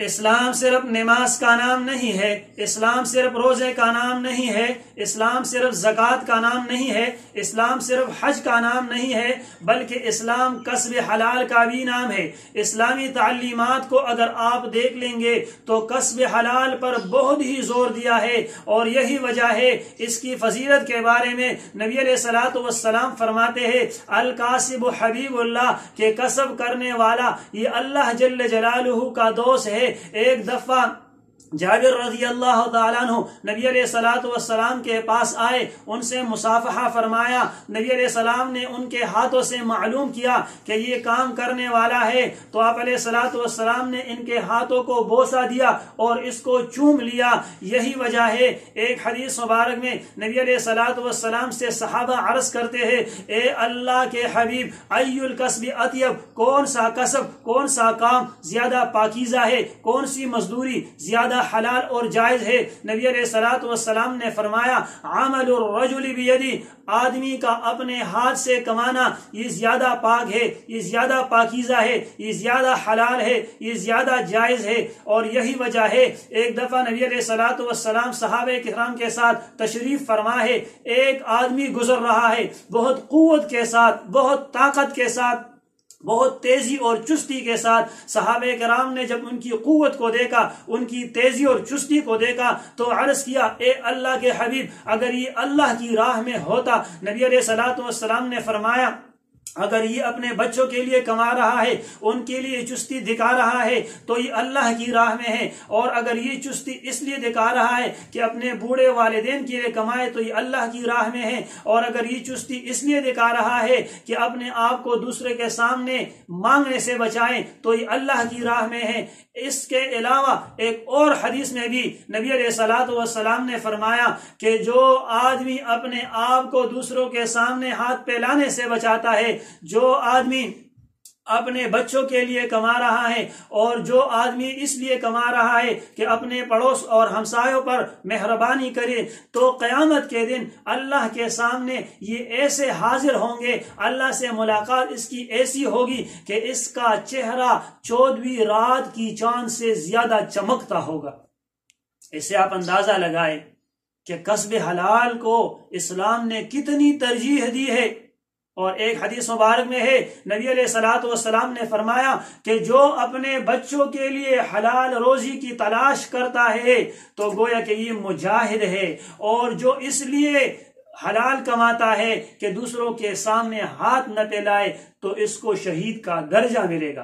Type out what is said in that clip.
اسلام صرف نماز کا نام نہیں ہے، اسلام صرف روزے کا نام نہیں ہے، اسلام صرف زکوٰۃ کا نام نہیں ہے، اسلام صرف حج کا نام نہیں ہے، بلکہ اسلام کسب حلال کا بھی نام ہے۔ اسلامی تعلیمات کو اگر آپ دیکھ لیں گے تو کسب حلال پر بہت ہی زور دیا ہے، اور یہی وجہ ہے اس کی فضیلت کے بارے میں نبی علیہ الصلوۃ والسلام فرماتے ہیں الکاسب حبیب اللہ، کہ کسب کرنے والا یہ اللہ جل جلالہ کا دوست ہے۔ ایک دفعہ جابر رضی اللہ تعالیٰ عنہ نبی علیہ الصلوۃ والسلام کے پاس آئے، ان سے مصافحہ فرمایا۔ نبی علیہ السلام نے ان کے ہاتھوں سے معلوم کیا کہ یہ کام کرنے والا ہے، تو آپ علیہ الصلوۃ والسلام نے ان کے ہاتھوں کو بوسہ دیا اور اس کو چوم لیا۔ یہی وجہ ہے، ایک حدیث مبارک میں نبی علیہ الصلوۃ والسلام سے صحابہ عرض کرتے ہیں اے اللہ کے حبیب ای الکسب اطیب، کون سا کسب، کون سا کام زیادہ پاکیزہ ہے، کون سی مزدوری زیادہ حلال اور جائز ہے؟ نبی علیہ الصلوۃ والسلام نے فرمایا عمل الرجل بیدی، آدمی کا اپنے ہاتھ سے کمانا یہ زیادہ پاک ہے، یہ زیادہ پاکیزہ ہے، یہ زیادہ حلال ہے، یہ زیادہ جائز ہے۔ اور یہی وجہ ہے، ایک دفعہ نبی علیہ الصلوۃ والسلام صحابہ کرام کے ساتھ تشریف فرما ہے، ایک آدمی گزر رہا ہے بہت قوت کے ساتھ، بہت طاقت کے ساتھ، بہت تیزی اور چستی کے ساتھ۔ صحابہ کرام نے جب ان کی قوت کو دیکھا، ان کی تیزی اور چستی کو دیکھا، تو عرض کیا اے اللہ کے حبیب اگر یہ اللہ کی راہ میں ہوتا۔ نبی علیہ الصلوۃ والسلام نے فرمایا اگر یہ اپنے بچوں کے لیے کما رہا ہے، ان کے لیے چستی دکھا رہا ہے تو یہ اللہ کی راہ میں ہے، اور اگر یہ چستی اس لیے دکھا رہا ہے کہ اپنے بوڑھے والدین کے لیے کمائے تو یہ اللہ کی راہ میں ہے، اور اگر یہ چستی اس لیے دکھا رہا ہے کہ اپنے آپ کو دوسرے کے سامنے مانگنے سے بچائیں تو یہ اللہ کی راہ میں ہے۔ اس کے علاوہ ایک اور حدیث میں بھی نبی علیہ الصلوۃ والسلام نے فرمایا کہ جو آدمی اپنے آپ کو دوسروں کے سامنے ہاتھ پھیلانے سے بچاتا ہے، جو آدمی اپنے بچوں کے لیے کما رہا ہے، اور جو آدمی اس لیے کما رہا ہے کہ اپنے پڑوس اور ہمسایوں پر مہربانی کرے، تو قیامت کے دن اللہ کے سامنے یہ ایسے حاضر ہوں گے، اللہ سے ملاقات اس کی ایسی ہوگی کہ اس کا چہرہ 14ویں رات کی چاند سے زیادہ چمکتا ہوگا۔ اس سے آپ اندازہ لگائیں کہ کسب حلال کو اسلام نے کتنی ترجیح دی ہے۔ اور ایک حدیث مبارک میں ہے نبی علیہ الصلوۃ والسلام نے فرمایا کہ جو اپنے بچوں کے لیے حلال روزی کی تلاش کرتا ہے تو گویا کہ یہ مجاہد ہے، اور جو اس لیے حلال کماتا ہے کہ دوسروں کے سامنے ہاتھ نہ پھیلائے تو اس کو شہید کا درجہ ملے گا۔